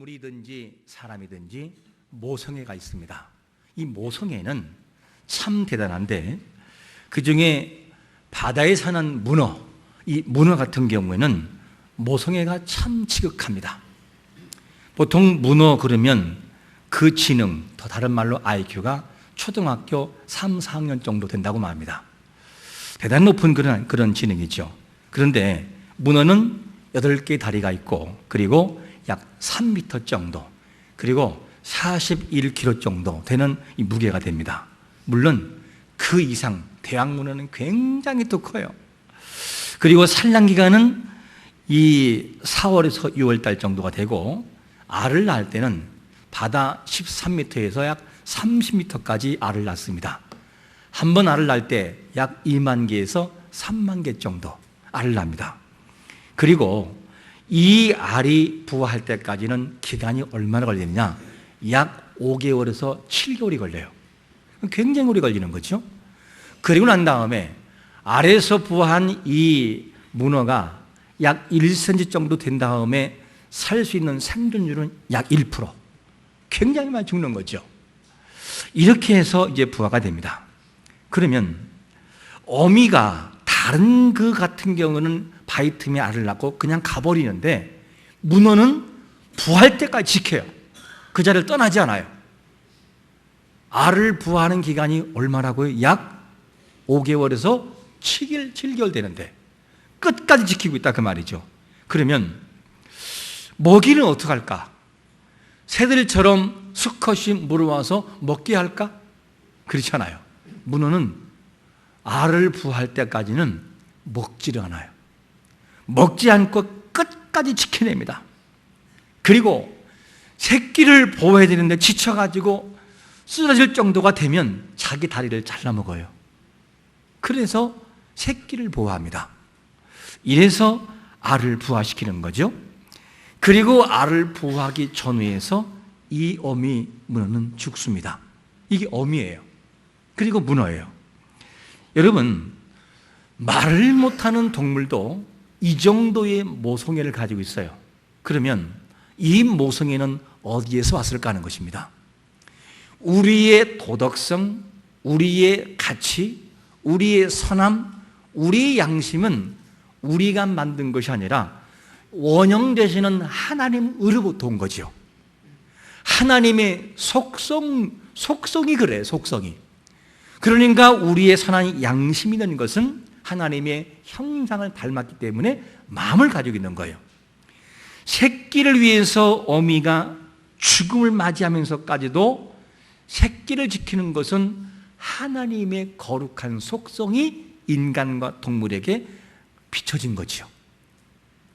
돌이든지 사람이든지 모성애가 있습니다. 이 모성애는 참 대단한데 그 중에 바다에 사는 문어, 이 문어 같은 경우에는 모성애가 참 지극합니다. 보통 문어 그러면 그 지능, 더 다른 말로 IQ가 초등학교 3, 4학년 정도 된다고 말합니다. 대단히 높은 그런 지능이죠. 그런데 문어는 8개의 다리가 있고 그리고 약 3m 정도 그리고 41kg 정도 되는 이 무게가 됩니다. 물론 그 이상 대왕문어는 굉장히 또 커요. 그리고 산란기간은 이 4월에서 6월달 정도가 되고 알을 낳을 때는 바다 13m에서 약 30m까지 알을 낳습니다. 한 번 알을 낳을 때 약 2만 개에서 3만 개 정도 알을 낳습니다. 그리고 이 알이 부화할 때까지는 기간이 얼마나 걸리느냐? 약 5개월에서 7개월이 걸려요. 굉장히 오래 걸리는 거죠. 그리고 난 다음에 알에서 부화한 이 문어가 약 1cm 정도 된 다음에 살 수 있는 생존율은 약 1%. 굉장히 많이 죽는 거죠. 이렇게 해서 이제 부화가 됩니다. 그러면 어미가 다른 그 같은 경우는 바위 틈에 알을 낳고 그냥 가버리는데 문어는 부화할 때까지 지켜요. 그 자리를 떠나지 않아요. 알을 부화하는 기간이 얼마라고요? 약 5개월에서 7개월 되는데 끝까지 지키고 있다 그 말이죠. 그러면 먹이는 어떻게 할까? 새들처럼 수컷이 물어와서 먹게 할까? 그렇지 않아요. 문어는 알을 부화할 때까지는 먹지를 않아요. 먹지 않고 끝까지 지켜냅니다. 그리고 새끼를 보호해야 되는데 지쳐가지고 쓰러질 정도가 되면 자기 다리를 잘라 먹어요. 그래서 새끼를 보호합니다. 이래서 알을 부화시키는 거죠. 그리고 알을 부화하기 전후에서 이 어미 문어는 죽습니다. 이게 어미예요. 그리고 문어예요. 여러분, 말을 못하는 동물도 이 정도의 모성애를 가지고 있어요. 그러면 이 모성애는 어디에서 왔을까 하는 것입니다. 우리의 도덕성, 우리의 가치, 우리의 선함, 우리의 양심은 우리가 만든 것이 아니라 원형 되시는 하나님으로부터 온 거죠. 하나님의 속성이 그래요. 속성이. 그러니까 우리의 선한 양심이 있는 것은 하나님의 형상을 닮았기 때문에 마음을 가지고 있는 거예요. 새끼를 위해서 어미가 죽음을 맞이하면서까지도 새끼를 지키는 것은 하나님의 거룩한 속성이 인간과 동물에게 비춰진 거죠.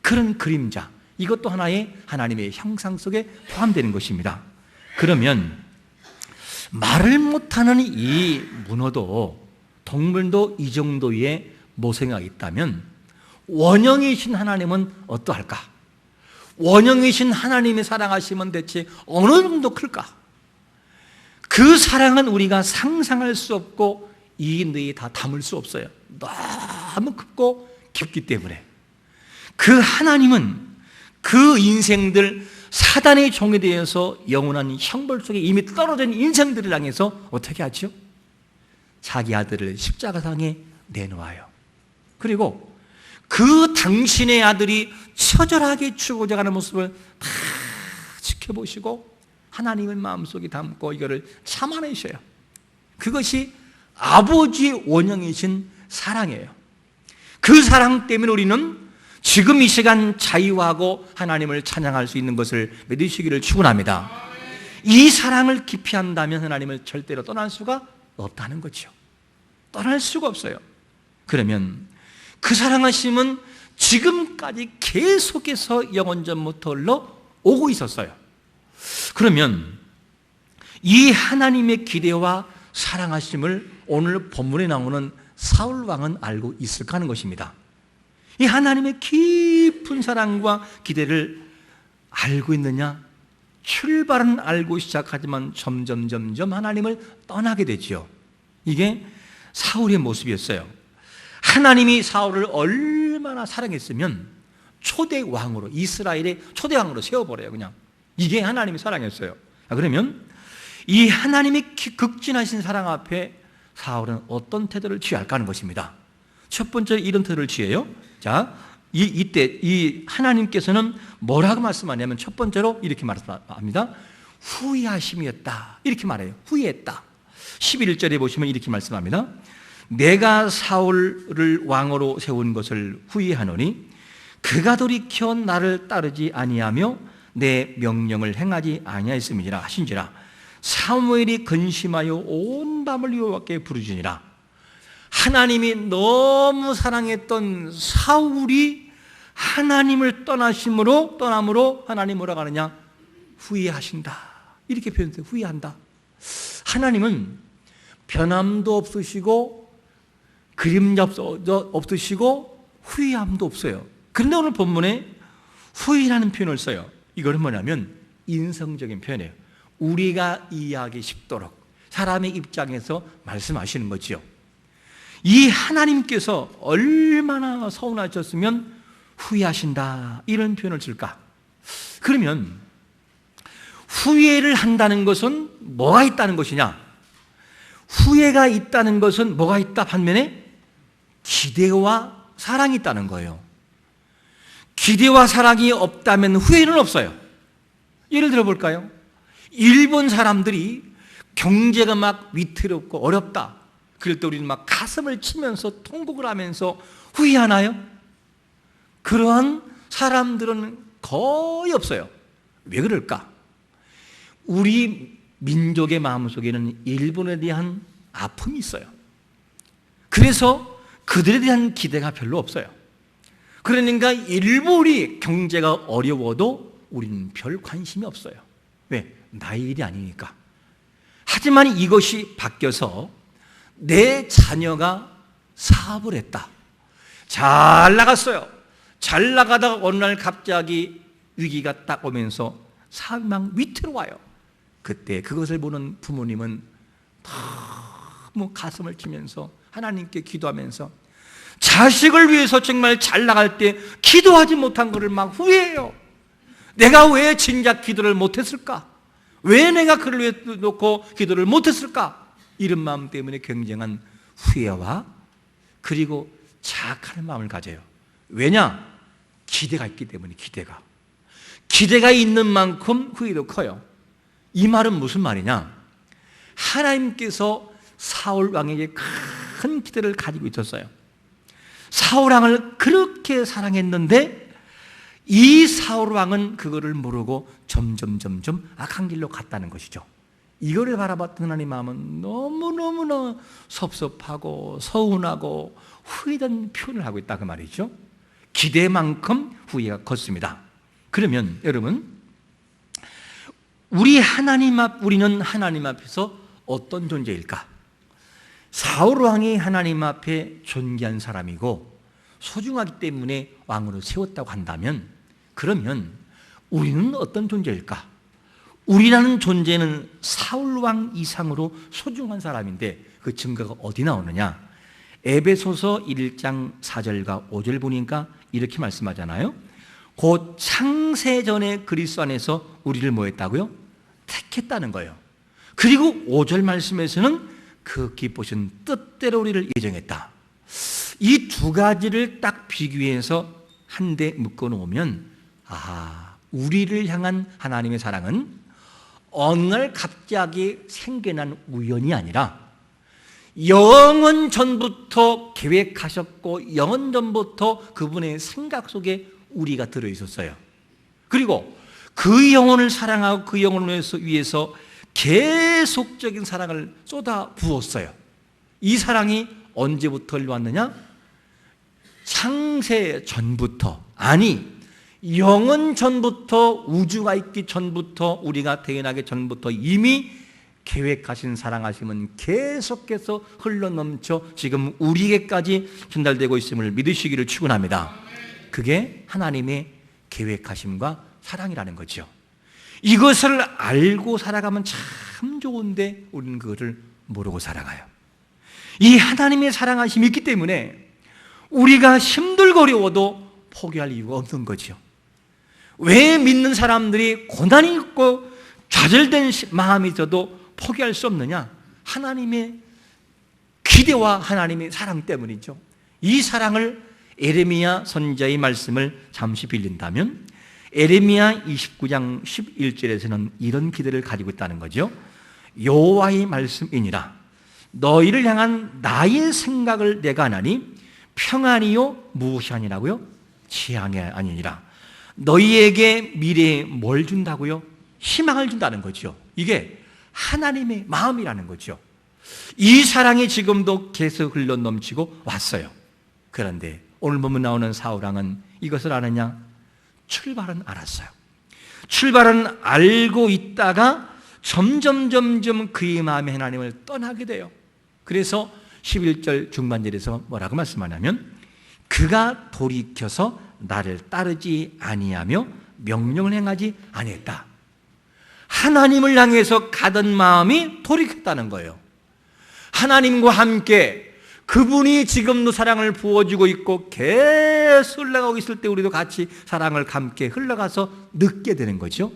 그런 그림자, 이것도 하나의 하나님의 형상 속에 포함되는 것입니다. 그러면 말을 못하는 이 문어도 동물도 이 정도의 모성애가 있다면 원형이신 하나님은 어떠할까? 원형이신 하나님의 사랑하심은 대체 어느 정도 클까? 그 사랑은 우리가 상상할 수 없고 이 뇌에 다 담을 수 없어요. 너무 크고 깊기 때문에. 그 하나님은 그 인생들 사단의 종에 대해서 영원한 형벌 속에 이미 떨어진 인생들을 향해서 어떻게 하죠? 자기 아들을 십자가상에 내놓아요. 그리고 그 당신의 아들이 처절하게 죽어져 가는 모습을 다 지켜보시고 하나님의 마음속에 담고 이거를 참아내셔요. 그것이 아버지의 원형이신 사랑이에요. 그 사랑 때문에 우리는 지금 이 시간 자유하고 하나님을 찬양할 수 있는 것을 믿으시기를 축원합니다. 이 사랑을 깊이 한다면 하나님을 절대로 떠날 수가 없다는 거죠. 떠날 수가 없어요. 그러면 그 사랑하심은 지금까지 계속해서 영원전부터 흘러오고 있었어요. 그러면 이 하나님의 기대와 사랑하심을 오늘 본문에 나오는 사울 왕은 알고 있을까 하는 것입니다. 이 하나님의 깊은 사랑과 기대를 알고 있느냐? 출발은 알고 시작하지만 점점 하나님을 떠나게 되죠. 이게 사울의 모습이었어요. 하나님이 사울을 얼마나 사랑했으면 초대 왕으로, 이스라엘의 초대 왕으로 세워버려요. 그냥 이게 하나님의 사랑이었어요. 그러면 이 하나님의 극진하신 사랑 앞에 사울은 어떤 태도를 취할까 하는 것입니다. 첫 번째 이런 태도를 취해요. 자, 이때 이 하나님께서는 뭐라고 말씀하냐면 첫 번째로 이렇게 말씀합니다. 후회하심이었다. 이렇게 말해요. 후회했다. 11절에 보시면 이렇게 말씀합니다. 내가 사울을 왕으로 세운 것을 후회하노니 그가 돌이켜 나를 따르지 아니하며 내 명령을 행하지 아니하였음이니라 하신지라. 사무엘이 근심하여 온 밤을 여호와께 부르짖으니라. 하나님이 너무 사랑했던 사울이 하나님을 떠남으로 하나님 뭐라고 하느냐? 후회하신다. 이렇게 표현해요. 후회한다. 하나님은 변함도 없으시고 그림자 없으시고 후회함도 없어요. 그런데 오늘 본문에 후회라는 표현을 써요. 이거는 뭐냐면 인성적인 표현이에요. 우리가 이해하기 쉽도록 사람의 입장에서 말씀하시는 거죠. 이 하나님께서 얼마나 서운하셨으면 후회하신다 이런 표현을 쓸까? 그러면 후회를 한다는 것은 뭐가 있다는 것이냐? 후회가 있다는 것은 뭐가 있다? 반면에 기대와 사랑이 있다는 거예요. 기대와 사랑이 없다면 후회는 없어요. 예를 들어 볼까요? 일본 사람들이 경제가 막 위태롭고 어렵다. 그럴 때 우리는 막 가슴을 치면서 통곡을 하면서 후회하나요? 그러한 사람들은 거의 없어요. 왜 그럴까? 우리 민족의 마음속에는 일본에 대한 아픔이 있어요. 그래서 그들에 대한 기대가 별로 없어요. 그러니까 일본이 경제가 어려워도 우리는 별 관심이 없어요. 왜? 나의 일이 아니니까. 하지만 이것이 바뀌어서 내 자녀가 사업을 했다. 잘 나갔어요. 잘 나가다가 어느 날 갑자기 위기가 딱 오면서 사업이 막 위태로워요. 그때 그것을 보는 부모님은 너무 가슴을 치면서 하나님께 기도하면서 자식을 위해서 정말 잘 나갈 때 기도하지 못한 것을 막 후회해요. 내가 왜 진작 기도를 못했을까? 왜 내가 그를 위해 놓고 기도를 못했을까? 이런 마음 때문에 굉장한 후회와 그리고 자학하는 마음을 가져요. 왜냐? 기대가 있기 때문에 기대가 있는 만큼 후회도 커요. 이 말은 무슨 말이냐? 하나님께서 사울 왕에게 큰 기대를 가지고 있었어요. 사울 왕을 그렇게 사랑했는데 이 사울 왕은 그거를 모르고 점점 악한 길로 갔다는 것이죠. 이거를 바라봤던 하나님 마음은 너무너무나 섭섭하고 서운하고 후회된 표현을 하고 있다 그 말이죠. 기대만큼 후회가 컸습니다. 그러면 여러분, 우리는 하나님 앞에서 어떤 존재일까? 사울 왕이 하나님 앞에 존귀한 사람이고 소중하기 때문에 왕으로 세웠다고 한다면, 그러면 우리는 어떤 존재일까? 우리라는 존재는 사울 왕 이상으로 소중한 사람인데 그 증거가 어디 나오느냐? 에베소서 1장 4절과 5절 보니까 이렇게 말씀하잖아요. 곧 창세전에 그리스도 안에서 우리를 뭐 했다고요? 택했다는 거예요. 그리고 5절 말씀에서는 그 기쁘신 뜻대로 우리를 예정했다. 이 두 가지를 딱 비교해서 한데 묶어 놓으면 우리를 향한 하나님의 사랑은 어느 날 갑자기 생겨난 우연이 아니라 영원 전부터 계획하셨고 영원 전부터 그분의 생각 속에 우리가 들어있었어요. 그리고 그 영혼을 사랑하고 그 영혼을 위해서 계속적인 사랑을 쏟아 부었어요. 이 사랑이 언제부터 왔느냐? 창세 전부터, 아니 영원 전부터, 우주가 있기 전부터, 우리가 태어나기 전부터 이미 계획하신 사랑하심은 계속해서 흘러넘쳐 지금 우리에게까지 전달되고 있음을 믿으시기를 축원합니다. 그게 하나님의 계획하심과 사랑이라는 거죠. 이것을 알고 살아가면 참 좋은데 우리는 그것을 모르고 살아가요. 이 하나님의 사랑하심이 있기 때문에 우리가 힘들고 어려워도 포기할 이유가 없는 거죠. 왜 믿는 사람들이 고난이 있고 좌절된 마음이 있어도 포기할 수 없느냐? 하나님의 기대와 하나님의 사랑 때문이죠. 이 사랑을 에레미야 선지자의 말씀을 잠시 빌린다면 에레미야 29장 11절에서는 이런 기대를 가지고 있다는 거죠. 여호와의 말씀이니라. 너희를 향한 나의 생각을 내가 하나니 평안이요 무엇이 아니라고요? 재앙이 아니니라. 너희에게 미래에 뭘 준다고요? 희망을 준다는 거죠. 이게 하나님의 마음이라는 거죠. 이 사랑이 지금도 계속 흘러 넘치고 왔어요. 그런데 오늘 보면 나오는 사울왕은 이것을 아느냐? 출발은 알았어요. 출발은 알고 있다가 점점 그의 마음이 하나님을 떠나게 돼요. 그래서 11절 중반절에서 뭐라고 말씀하냐면 그가 돌이켜서 나를 따르지 아니하며 명령을 행하지 아니했다. 하나님을 향해서 가던 마음이 돌이켰다는 거예요. 하나님과 함께 그분이 지금도 사랑을 부어주고 있고 계속 흘러가고 있을 때 우리도 같이 사랑을 함께 흘러가서 느끼게 되는 거죠.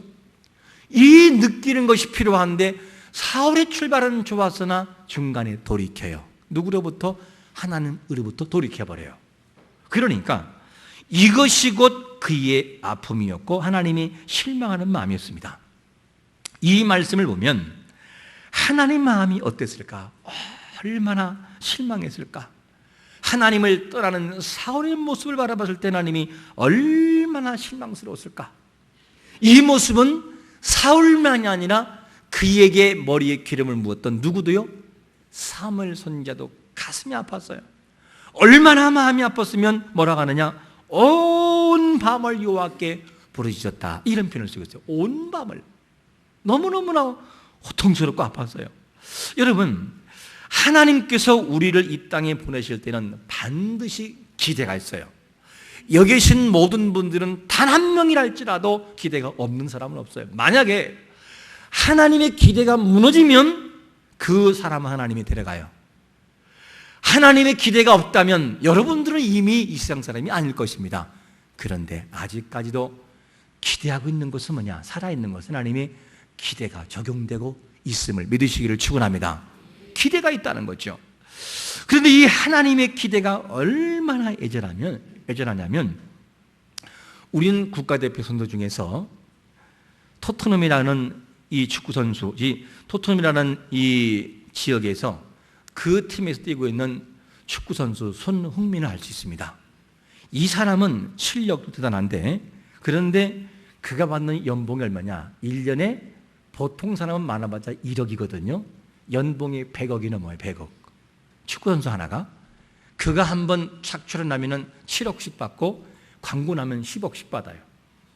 이 느끼는 것이 필요한데 사울의 출발은 좋았으나 중간에 돌이켜요. 누구로부터? 하나님으로부터 돌이켜버려요. 그러니까 이것이 곧 그의 아픔이었고 하나님이 실망하는 마음이었습니다. 이 말씀을 보면 하나님 마음이 어땠을까? 얼마나 실망했을까? 하나님을 떠나는 사울의 모습을 바라봤을 때 하나님이 얼마나 실망스러웠을까? 이 모습은 사울만이 아니라 그에게 머리에 기름을 부었던 누구도요? 사무엘 선지자도 가슴이 아팠어요. 얼마나 마음이 아팠으면 뭐라고 하느냐? 온 밤을 여호와께 부르짖었다. 이런 표현을 쓰고 있어요. 온 밤을. 너무너무나 고통스럽고 아팠어요. 여러분, 하나님께서 우리를 이 땅에 보내실 때는 반드시 기대가 있어요. 여기 계신 모든 분들은 단 한 명이랄지라도 기대가 없는 사람은 없어요. 만약에 하나님의 기대가 무너지면 그 사람은 하나님이 데려가요. 하나님의 기대가 없다면 여러분들은 이미 이 세상 사람이 아닐 것입니다. 그런데 아직까지도 기대하고 있는 것은 뭐냐? 살아있는 것은 하나님의 기대가 적용되고 있음을 믿으시기를 축원합니다. 기대가 있다는 거죠. 그런데 이 하나님의 기대가 얼마나 애절하냐면 우리는 국가대표 선수 중에서 토트넘이라는 이 축구 선수, 토트넘이라는 이 지역에서 그 팀에서 뛰고 있는 축구 선수 손흥민을 알 수 있습니다. 이 사람은 실력도 대단한데 그런데 그가 받는 연봉이 얼마냐? 1년에 보통 사람은 많아봤자 1억이거든요. 연봉이 100억이 넘어요. 100억. 축구 선수 하나가 그가 한번 착출을 나면은 7억씩 받고 광고 나면 10억씩 받아요.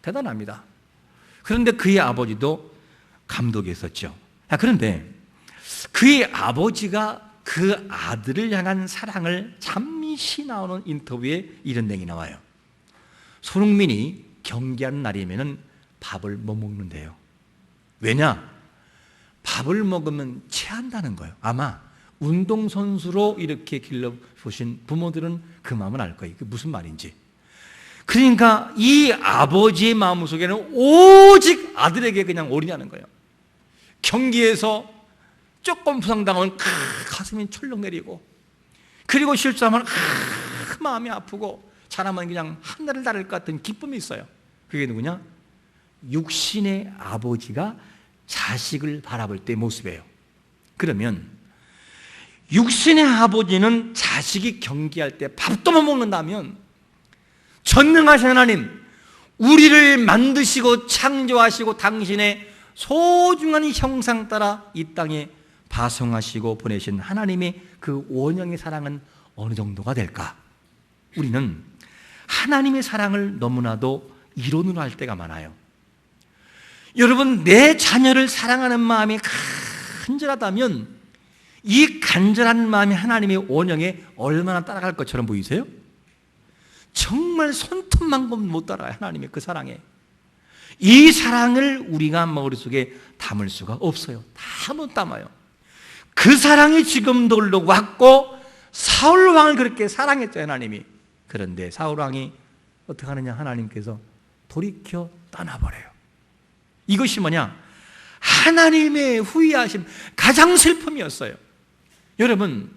대단합니다. 그런데 그의 아버지도 감독이었었죠. 그런데 그의 아버지가 그 아들을 향한 사랑을 잠시 나오는 인터뷰에 이런 내용이 나와요. 손흥민이 경기하는 날이면 밥을 못 먹는데요. 왜냐? 밥을 먹으면 체한다는 거예요. 아마 운동선수로 이렇게 길러보신 부모들은 그 마음을 알 거예요. 그게 무슨 말인지. 그러니까 이 아버지의 마음속에는 오직 아들에게 그냥 올인하는 거예요. 경기에서 조금 부상당하면 가슴이 철렁 내리고, 그리고 실수하면 마음이 아프고, 잘하면 그냥 하늘을 나를 것 같은 기쁨이 있어요. 그게 누구냐? 육신의 아버지가 자식을 바라볼 때의 모습이에요. 그러면 육신의 아버지는 자식이 경기할 때 밥도 못 먹는다면 전능하신 하나님, 우리를 만드시고 창조하시고 당신의 소중한 형상 따라 이 땅에 파송하시고 보내신 하나님의 그 원형의 사랑은 어느 정도가 될까? 우리는 하나님의 사랑을 너무나도 이론으로 할 때가 많아요. 여러분, 내 자녀를 사랑하는 마음이 간절하다면 이 간절한 마음이 하나님의 원형에 얼마나 따라갈 것처럼 보이세요? 정말 손톱만큼 못 따라가요. 하나님의 그 사랑에. 이 사랑을 우리가 머릿속에 담을 수가 없어요. 다 못 담아요. 그 사랑이 지금도 흘러왔고 사울왕을 그렇게 사랑했죠, 하나님이. 그런데 사울왕이 어떻게 하느냐? 하나님께서 돌이켜 떠나버려요. 이것이 뭐냐? 하나님의 후회하심, 가장 슬픔이었어요. 여러분,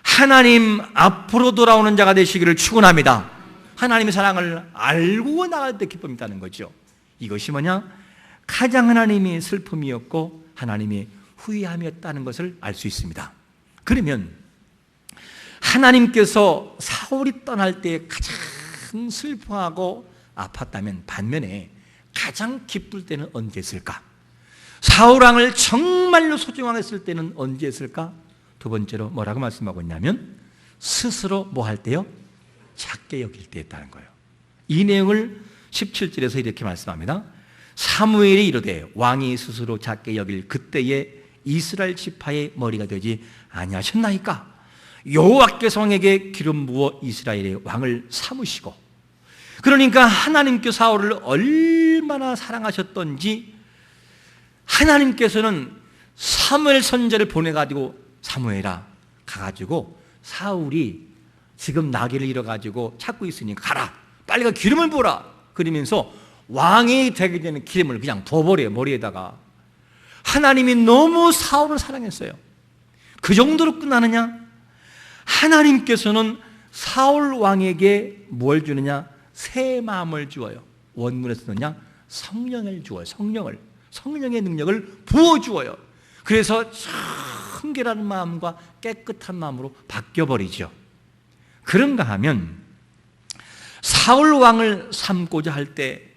하나님 앞으로 돌아오는 자가 되시기를 축원합니다. 하나님의 사랑을 알고 나갈 때 기쁨이 있다는 거죠. 이것이 뭐냐? 가장 하나님의 슬픔이었고 하나님의 후회함이었다는 것을 알 수 있습니다. 그러면 하나님께서 사울이 떠날 때 가장 슬퍼하고 아팠다면 반면에 가장 기쁠 때는 언제였을까? 사울왕을 정말로 소중하게 했을 때는 언제였을까? 두 번째로 뭐라고 말씀하고 있냐면 스스로 뭐 할 때요? 작게 여길 때였다는 거예요. 이 내용을 17절에서 이렇게 말씀합니다. 사무엘이 이르되 왕이 스스로 작게 여길 그때에 이스라엘 지파의 머리가 되지 아니하셨나이까? 여호와께서 왕에게 기름 부어 이스라엘의 왕을 삼으시고, 그러니까 하나님께 사울을 얼마나 사랑하셨던지 하나님께서는 사무엘 선지자를 보내가지고 사무엘아 가가지고 사울이 지금 나귀를 잃어가지고 찾고 있으니 가라, 빨리 가 기름을 부어라 그러면서 왕이 되게 되는 기름을 그냥 부어버려요. 머리에다가. 하나님이 너무 사울을 사랑했어요. 그 정도로 끝나느냐? 하나님께서는 사울 왕에게 뭘 주느냐? 새 마음을 주어요. 원문에서는요, 성령을 주어요. 성령의 능력을 부어주어요. 그래서 청결한 마음과 깨끗한 마음으로 바뀌어버리죠. 그런가 하면 사울 왕을 삼고자 할 때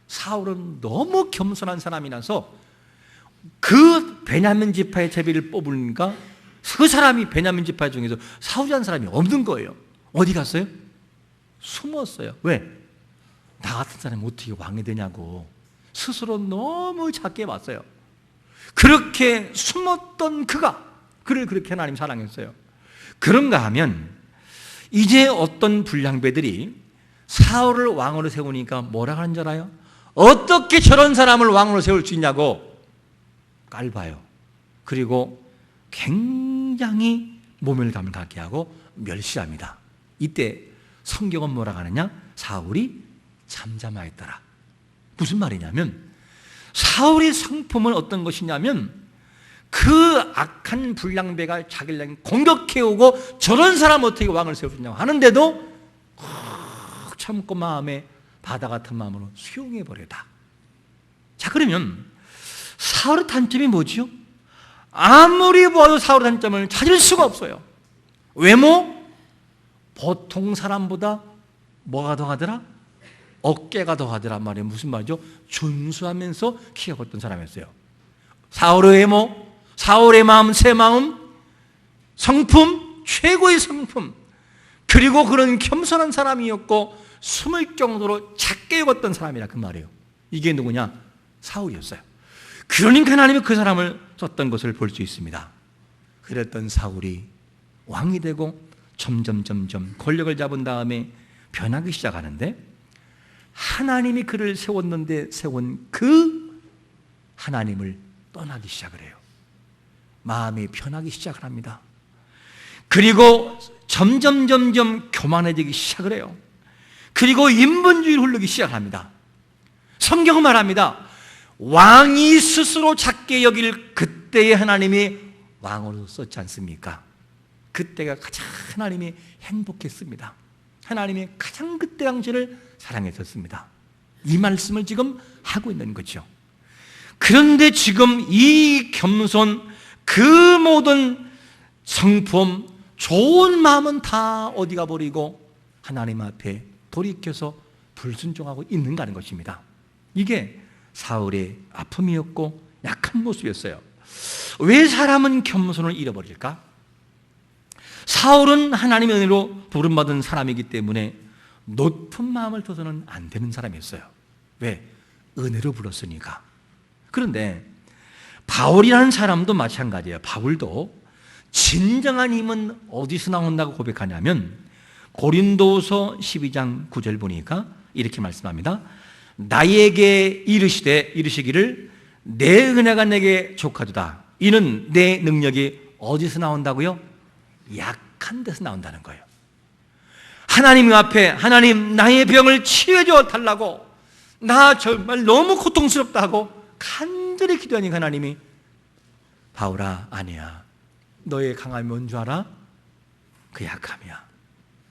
사울은 너무 겸손한 사람이라서 그 베냐민 지파의 제비를 뽑으니까 그 사람이 베냐민 지파 중에서 사울이라는 사람이 없는 거예요. 어디 갔어요? 숨었어요. 왜? 나 같은 사람이 어떻게 왕이 되냐고 스스로 너무 작게 봤어요. 그렇게 숨었던 그를 그렇게 하나님 사랑했어요. 그런가 하면 이제 어떤 불량배들이 사울을 왕으로 세우니까 뭐라 하는 줄 알아요? 어떻게 저런 사람을 왕으로 세울 수 있냐고 깔봐요. 그리고 굉장히 모멸감을 갖게 하고 멸시합니다. 이때 성경은 뭐라 하느냐? 사울이 잠잠하였더라. 무슨 말이냐면 사울의 성품은 어떤 것이냐면 그 악한 불량배가 자기를 공격해오고 저런 사람 어떻게 왕을 세울 수 있냐고 하는데도 참고 마음에 바다 같은 마음으로 수용해버려다. 자, 그러면 사울의 단점이 뭐죠? 아무리 보아도 사울의 단점을 찾을 수가 없어요. 외모? 보통 사람보다 뭐가 더하더라? 어깨가 더하더란 말이에요. 무슨 말이죠? 준수하면서 키가 컸던 사람이었어요. 사울의 외모, 사울의 마음, 새 마음, 성품, 최고의 성품, 그리고 그런 겸손한 사람이었고 숨을 정도로 작게 여겼던 사람이라 그 말이에요. 이게 누구냐? 사울이었어요. 그러니까 하나님이 그 사람을 썼던 것을 볼 수 있습니다. 그랬던 사울이 왕이 되고 점점 권력을 잡은 다음에 변하기 시작하는데 하나님이 그를 세웠는데 세운 그 하나님을 떠나기 시작을 해요. 마음이 변하기 시작을 합니다. 그리고 점점 교만해지기 시작을 해요. 그리고 인본주의를 흐르기 시작합니다. 성경은 말합니다. 왕이 스스로 작게 여길 그때의 하나님이 왕으로 썼지 않습니까? 그때가 가장 하나님이 행복했습니다. 하나님이 가장 그때 당시를 사랑했었습니다. 이 말씀을 지금 하고 있는 거죠. 그런데 지금 이 겸손, 그 모든 성품, 좋은 마음은 다 어디 가버리고 하나님 앞에 돌이켜서 불순종하고 있는가 하는 것입니다. 이게 사울의 아픔이었고 약한 모습이었어요. 왜 사람은 겸손을 잃어버릴까? 사울은 하나님의 은혜로 부름받은 사람이기 때문에 높은 마음을 둬서는 안 되는 사람이었어요. 왜? 은혜로 불렀으니까. 그런데 바울이라는 사람도 마찬가지예요. 바울도 진정한 힘은 어디서 나온다고 고백하냐면 고린도서 12장 9절 보니까 이렇게 말씀합니다. 나에게 이르시기를 내 은혜가 내게 족하도다. 이는 내 능력이 어디서 나온다고요? 약한 데서 나온다는 거예요. 하나님 앞에 하나님 나의 병을 치유해 줘 달라고 나 정말 너무 고통스럽다 하고 간절히 기도하니까 하나님이 바울아 아니야, 너의 강함이 뭔 줄 알아? 그 약함이야.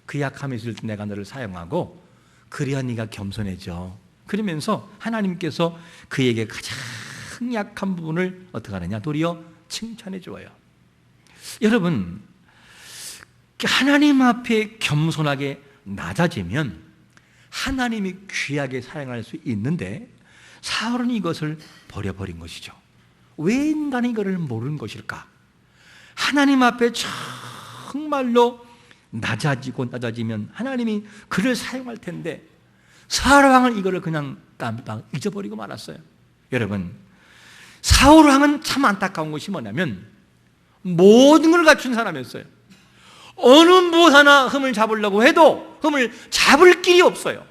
그 약함이 있을 때 내가 너를 사용하고 그래야 네가 겸손해져. 그러면서 하나님께서 그에게 가장 약한 부분을 어떻게 하느냐? 도리어 칭찬해 주어요. 여러분, 하나님 앞에 겸손하게 낮아지면 하나님이 귀하게 사용할 수 있는데 사울은 이것을 버려버린 것이죠. 왜 인간이 이거를 모르는 것일까? 하나님 앞에 정말로 낮아지면 하나님이 그를 사용할 텐데 사울 왕은 이거를 그냥 깜빡 잊어버리고 말았어요. 여러분, 사울 왕은 참 안타까운 것이 뭐냐면 모든 걸 갖춘 사람이었어요. 어느 무엇 하나 흠을 잡으려고 해도 흠을 잡을 길이 없어요.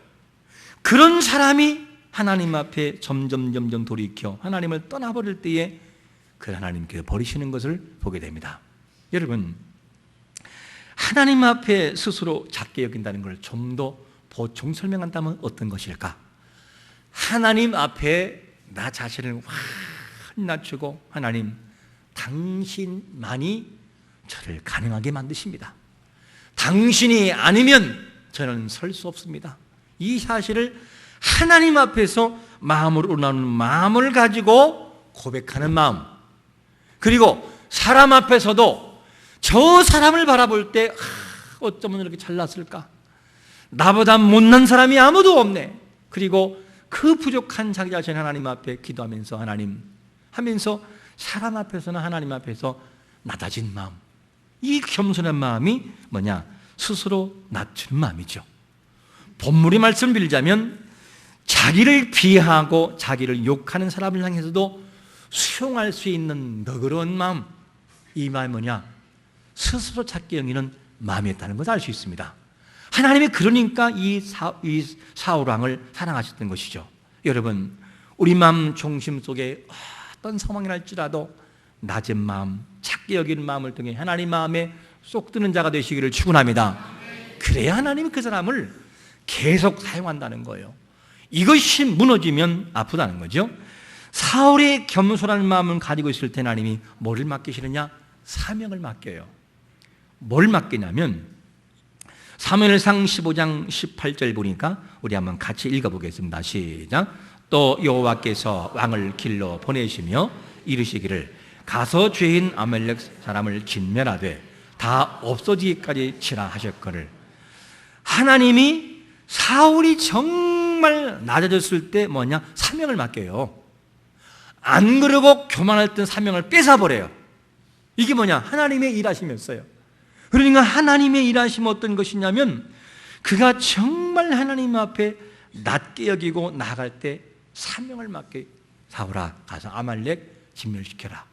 그런 사람이 하나님 앞에 점점 돌이켜 하나님을 떠나버릴 때에 그 하나님께서 버리시는 것을 보게 됩니다. 여러분, 하나님 앞에 스스로 작게 여긴다는 걸 좀 더 보충 설명한다면 어떤 것일까? 하나님 앞에 나 자신을 확 낮추고 하나님, 당신만이 저를 가능하게 만드십니다. 당신이 아니면 저는 설 수 없습니다. 이 사실을 하나님 앞에서 마음으로 우러나오는 마음을 가지고 고백하는 마음, 그리고 사람 앞에서도 저 사람을 바라볼 때 어쩌면 이렇게 잘났을까? 나보다 못난 사람이 아무도 없네. 그리고 그 부족한 자기 자신 하나님 앞에 기도하면서 하나님 하면서 사람 앞에서나 하나님 앞에서 낮아진 마음, 이 겸손한 마음이 뭐냐? 스스로 낮추는 마음이죠. 본문의 말씀을 빌자면 자기를 비하하고 자기를 욕하는 사람을 향해서도 수용할 수 있는 너그러운 마음, 이 마음이 뭐냐? 스스로 작게 여기는 마음이었다는 것을 알 수 있습니다. 하나님이 그러니까 이 사울 왕을 사랑하셨던 것이죠. 여러분, 우리 마음 중심 속에 어떤 상황이 날지라도 낮은 마음, 작게 여기는 마음을 통해 하나님 마음에 쏙 드는 자가 되시기를 축원합니다. 그래야 하나님이 그 사람을 계속 사용한다는 거예요. 이것이 무너지면 아프다는 거죠. 사울의 겸손한 마음을 가지고 있을 때 하나님이 뭐를 맡기시느냐? 사명을 맡겨요. 뭘 맡기냐면 사무엘상 15장 18절 보니까 우리 한번 같이 읽어보겠습니다. 시작. 또 여호와께서 왕을 길러 보내시며 이르시기를 가서 죄인 아말렉 사람을 진멸하되 다 없어지기까지 치라 하셨거늘. 하나님이 사울이 정말 낮아졌을 때 뭐냐? 사명을 맡겨요. 안 그러고 교만할 때 사명을 뺏어버려요. 이게 뭐냐? 하나님의 일하심이었어요. 그러니까 하나님의 일하심은 어떤 것이냐면 그가 정말 하나님 앞에 낮게 여기고 나아갈 때 사명을 맡겨. 사울아, 가서 아말렉 진멸시켜라.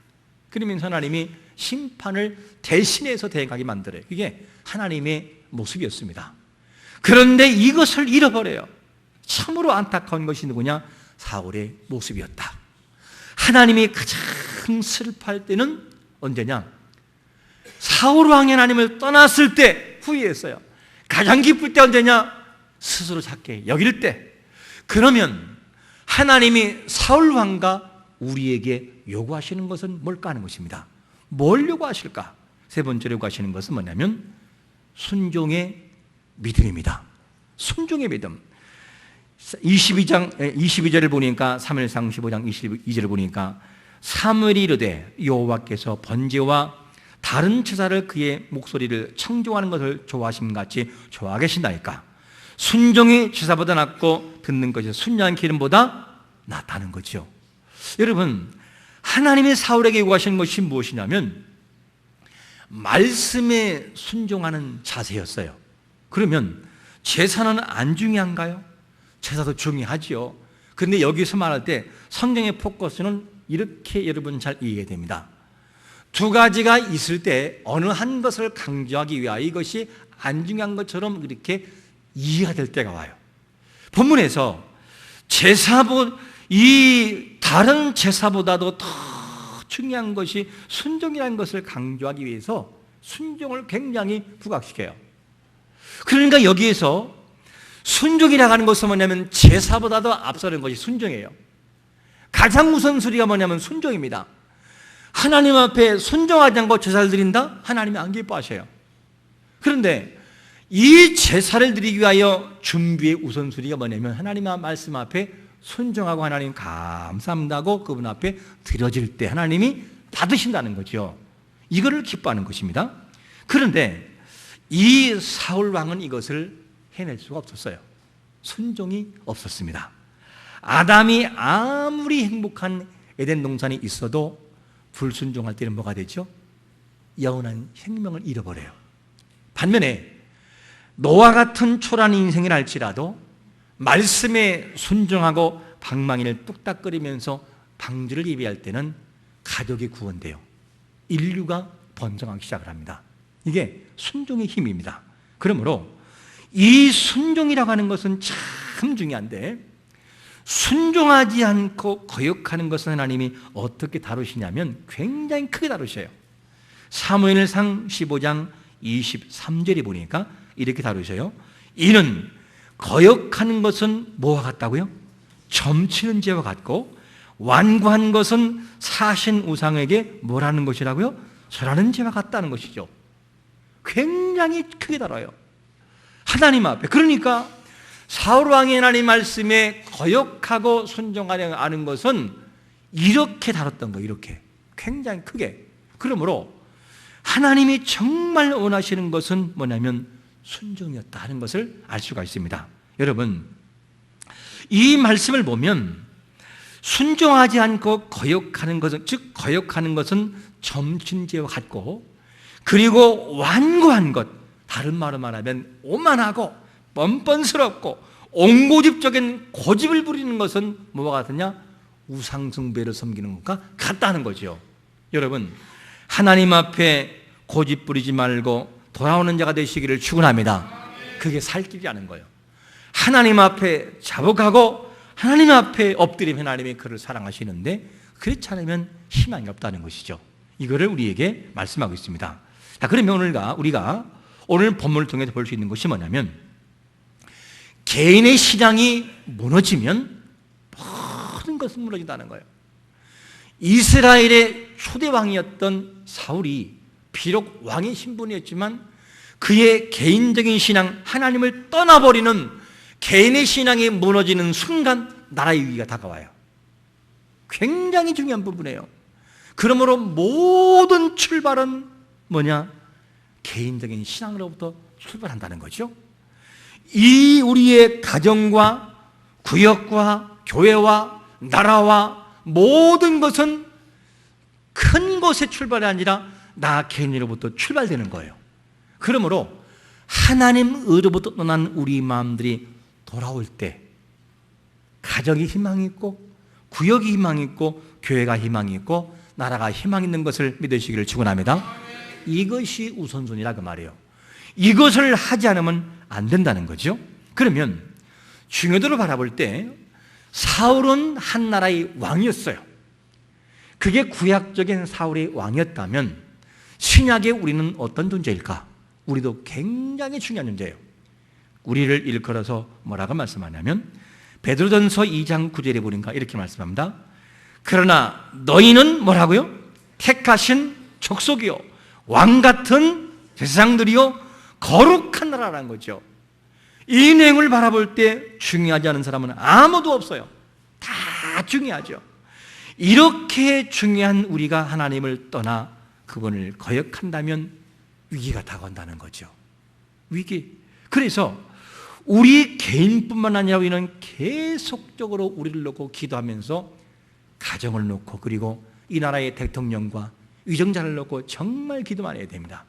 그러면서 하나님이 심판을 대신해서 대행하게 만들어요. 이게 하나님의 모습이었습니다. 그런데 이것을 잃어버려요. 참으로 안타까운 것이 누구냐? 사울의 모습이었다. 하나님이 가장 슬퍼할 때는 언제냐? 사울 왕이 하나님을 떠났을 때 후회했어요. 가장 기쁠 때 언제냐? 스스로 작게 여길 때. 그러면 하나님이 사울 왕과 우리에게 요구하시는 것은 뭘까 하는 것입니다. 뭘 요구하실까? 세 번째로 요구하시는 것은 뭐냐면 순종의 믿음입니다. 순종의 믿음. 22절을 보니까 사무엘상 15장 22절을 보니까 사무엘이 이르되 여호와께서 번제와 다른 제사를 그의 목소리를 청종하는 것을 좋아하심같이 좋아하 계신다니까. 순종이 제사보다 낫고 듣는 것이 순양한 기름보다 낫다는 거죠. 여러분, 하나님의 사울에게 요구하시는 것이 무엇이냐면 말씀에 순종하는 자세였어요. 그러면 제사는 안 중요한가요? 제사도 중요하지요. 그런데 여기서 말할 때 성경의 포커스는 이렇게 여러분 잘 이해해야 됩니다. 두 가지가 있을 때 어느 한 것을 강조하기 위하여 이것이 안 중요한 것처럼 이렇게 이해가 될 때가 와요. 본문에서 이 다른 제사보다도 더 중요한 것이 순종이라는 것을 강조하기 위해서 순종을 굉장히 부각시켜요. 그러니까 여기에서 순종이라고 하는 것은 뭐냐면 제사보다도 앞서는 것이 순종이에요. 가장 우선순위가 뭐냐면 순종입니다. 하나님 앞에 순종하지 않고 제사를 드린다? 하나님이 안 기뻐하셔요. 그런데 이 제사를 드리기 위하여 준비의 우선순위가 뭐냐면 하나님 말씀 앞에 순종하고 하나님 감사합니다고 그분 앞에 드려질 때 하나님이 받으신다는 거죠. 이거를 기뻐하는 것입니다. 그런데 이 사울 왕은 이것을 해낼 수가 없었어요. 순종이 없었습니다. 아담이 아무리 행복한 에덴 동산이 있어도 불순종할 때는 뭐가 되죠? 영원한 생명을 잃어버려요. 반면에 노아 같은 초라한 인생을 할지라도 말씀에 순종하고 방망이를 뚝딱거리면서 방주를 예비할 때는 가족이 구원돼요. 인류가 번성하기 시작을 합니다. 이게 순종의 힘입니다. 그러므로 이 순종이라고 하는 것은 참 중요한데 순종하지 않고 거역하는 것은 하나님이 어떻게 다루시냐면 굉장히 크게 다루셔요. 사무엘상 15장 23절에 보니까 이렇게 다루셔요. 이는 거역하는 것은 뭐와 같다고요? 점치는 죄와 같고 완고한 것은 사신 우상에게 뭐라는 것이라고요? 절하는 죄와 같다는 것이죠. 굉장히 크게 다뤄요. 하나님 앞에. 그러니까 사울 왕이 하나님 말씀에 거역하고 순종하려 하는 것은 이렇게 다뤘던 거예요. 이렇게 굉장히 크게. 그러므로 하나님이 정말 원하시는 것은 뭐냐면 순종이었다 하는 것을 알 수가 있습니다. 여러분, 이 말씀을 보면 순종하지 않고 거역하는 것은, 즉 거역하는 것은 점친죄와 같고, 그리고 완고한 것, 다른 말로 말하면 오만하고 뻔뻔스럽고 옹고집적인 고집을 부리는 것은 뭐와 같으냐? 우상숭배를 섬기는 것과 같다는 거죠. 여러분, 하나님 앞에 고집 부리지 말고 돌아오는 자가 되시기를 축원합니다. 그게 살 길이라는 거예요. 하나님 앞에 자복하고 하나님 앞에 엎드리면 하나님이 그를 사랑하시는데 그렇지 않으면 희망이 없다는 것이죠. 이거를 우리에게 말씀하고 있습니다. 자, 그러면 우리가 오늘 본문을 통해서 볼 수 있는 것이 뭐냐면 개인의 신앙이 무너지면 모든 것은 무너진다는 거예요. 이스라엘의 초대 왕이었던 사울이 비록 왕의 신분이었지만 그의 개인적인 신앙, 하나님을 떠나버리는 개인의 신앙이 무너지는 순간 나라의 위기가 다가와요. 굉장히 중요한 부분이에요. 그러므로 모든 출발은 뭐냐? 개인적인 신앙으로부터 출발한다는 거죠. 이 우리의 가정과 구역과 교회와 나라와 모든 것은 큰 것의 출발이 아니라 나 개인으로부터 출발되는 거예요. 그러므로 하나님으로부터 떠난 우리 마음들이 돌아올 때 가정이 희망이 있고 구역이 희망이 있고 교회가 희망이 있고 나라가 희망 있는 것을 믿으시기를 축원합니다. 이것이 우선순위라 그 말이에요. 이것을 하지 않으면 안 된다는 거죠. 그러면 중요도를 바라볼 때 사울은 한 나라의 왕이었어요. 그게 구약적인 사울의 왕이었다면 신약의 우리는 어떤 존재일까? 우리도 굉장히 중요한 존재예요. 우리를 일컬어서 뭐라고 말씀하냐면 베드로전서 2장 9절에 보니까 이렇게 말씀합니다. 그러나 너희는 뭐라고요? 택하신 족속이요 왕 같은 제사장들이요 거룩한 나라라는 거죠. 이 내용을 바라볼 때 중요하지 않은 사람은 아무도 없어요. 다 중요하죠. 이렇게 중요한 우리가 하나님을 떠나 그분을 거역한다면 위기가 다가온다는 거죠. 위기. 그래서 우리 개인뿐만 아니라 우리는 계속적으로 우리를 놓고 기도하면서 가정을 놓고 그리고 이 나라의 대통령과 위정자를 놓고 정말 기도만 해야 됩니다.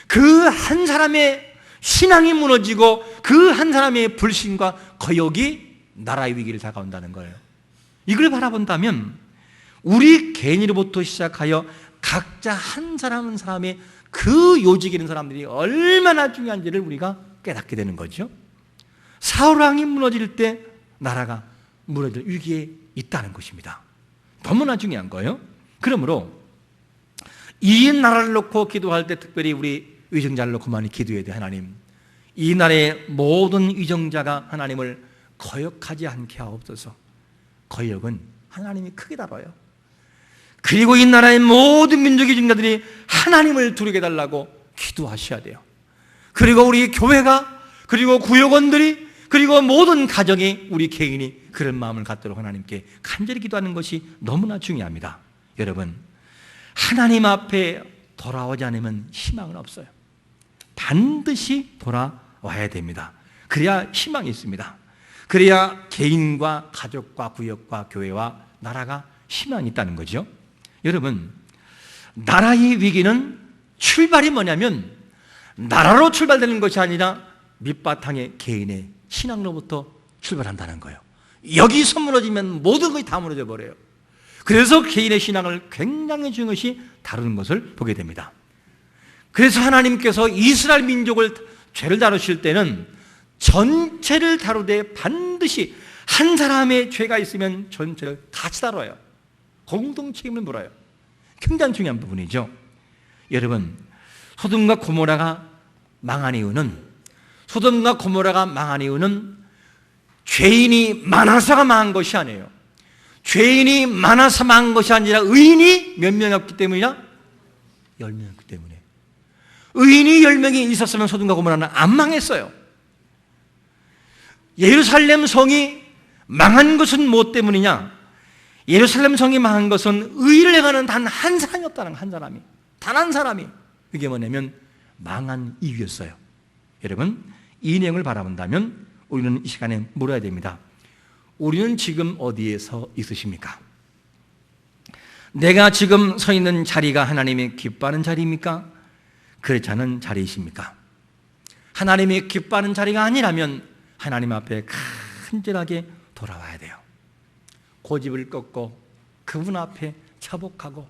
그 한 사람의 신앙이 무너지고 그 한 사람의 불신과 거역이 나라의 위기를 다가온다는 거예요. 이걸 바라본다면 우리 개인으로부터 시작하여 각자 한 사람 한 사람의 그 요직에 있는 사람들이 얼마나 중요한지를 우리가 깨닫게 되는 거죠. 사울 왕이 무너질 때 나라가 무너질 위기에 있다는 것입니다. 너무나 중요한 거예요. 그러므로 이 나라를 놓고 기도할 때 특별히 우리 위정자를 놓고 많이 기도해야 돼. 하나님, 이 나라의 모든 위정자가 하나님을 거역하지 않게 하옵소서. 거역은 하나님이 크게 다뤄요. 그리고 이 나라의 모든 민족의 중자들이 하나님을 두르게 해달라고 기도하셔야 돼요. 그리고 우리 교회가, 그리고 구역원들이, 그리고 모든 가정이, 우리 개인이 그런 마음을 갖도록 하나님께 간절히 기도하는 것이 너무나 중요합니다. 여러분, 하나님 앞에 돌아오지 않으면 희망은 없어요. 반드시 돌아와야 됩니다. 그래야 희망이 있습니다. 그래야 개인과 가족과 구역과 교회와 나라가 희망이 있다는 거죠. 여러분, 나라의 위기는 출발이 뭐냐면 나라로 출발되는 것이 아니라 밑바탕의 개인의 신앙로부터 출발한다는 거예요. 여기서 무너지면 모든 것이 다 무너져 버려요. 그래서 개인의 신앙을 굉장히 중요시 다루는 것을 보게 됩니다. 그래서 하나님께서 이스라엘 민족을 죄를 다루실 때는 전체를 다루되 반드시 한 사람의 죄가 있으면 전체를 같이 다뤄요. 공동 책임을 물어요. 굉장히 중요한 부분이죠. 여러분, 소돔과 고모라가 망한 이유는 죄인이 많아서가 망한 것이 아니에요. 죄인이 많아서 망한 것이 아니라 의인이 몇 명이었기 때문이냐? 10명이었기 때문에. 의인이 10명이 있었으면 소돔과 고모라는 안 망했어요. 예루살렘 성이 망한 것은 무엇 때문이냐? 예루살렘 성이 망한 것은 의를 행하는 단 한 사람이 없다는 거예요. 한 사람이. 단 한 사람이. 그게 뭐냐면 망한 이유였어요. 여러분, 이 내용을 바라본다면 우리는 이 시간에 물어야 됩니다. 우리는 지금 어디에 서 있으십니까? 내가 지금 서 있는 자리가 하나님이 기뻐하는 자리입니까? 그렇지 않은 자리이십니까? 하나님이 기뻐하는 자리가 아니라면 하나님 앞에 간절하게 돌아와야 돼요. 고집을 꺾고 그분 앞에 차복하고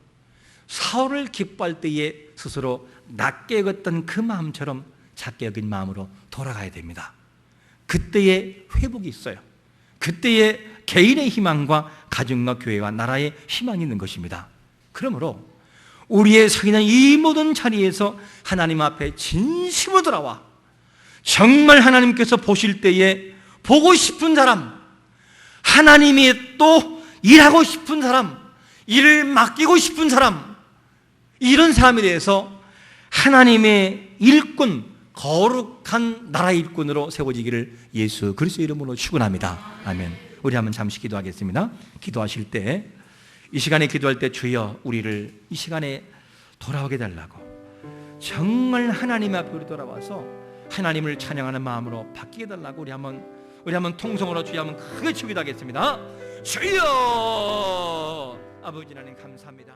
사울을 기뻐할 때에 스스로 낮게 여겼던 그 마음처럼 작게 여긴 마음으로 돌아가야 됩니다. 그때의 회복이 있어요. 그때의 개인의 희망과 가정과 교회와 나라의 희망이 있는 것입니다. 그러므로 우리의 서 있는 이 모든 자리에서 하나님 앞에 진심으로 돌아와 정말 하나님께서 보실 때에 보고 싶은 사람, 하나님이 또 일하고 싶은 사람, 일을 맡기고 싶은 사람, 이런 사람에 대해서 하나님의 일꾼, 거룩한 나라의 일꾼으로 세워지기를 예수 그리스도의 이름으로 축원합니다. 아멘. 우리 한번 잠시 기도하겠습니다. 기도하실 때, 이 시간에 기도할 때 주여 우리를 이 시간에 돌아오게 달라고, 정말 하나님 앞에 우리 돌아와서 하나님을 찬양하는 마음으로 바뀌게 달라고 우리 한번 통성으로 주여 한번 크게 기도하겠습니다. 주여, 아버지 하나님 감사합니다.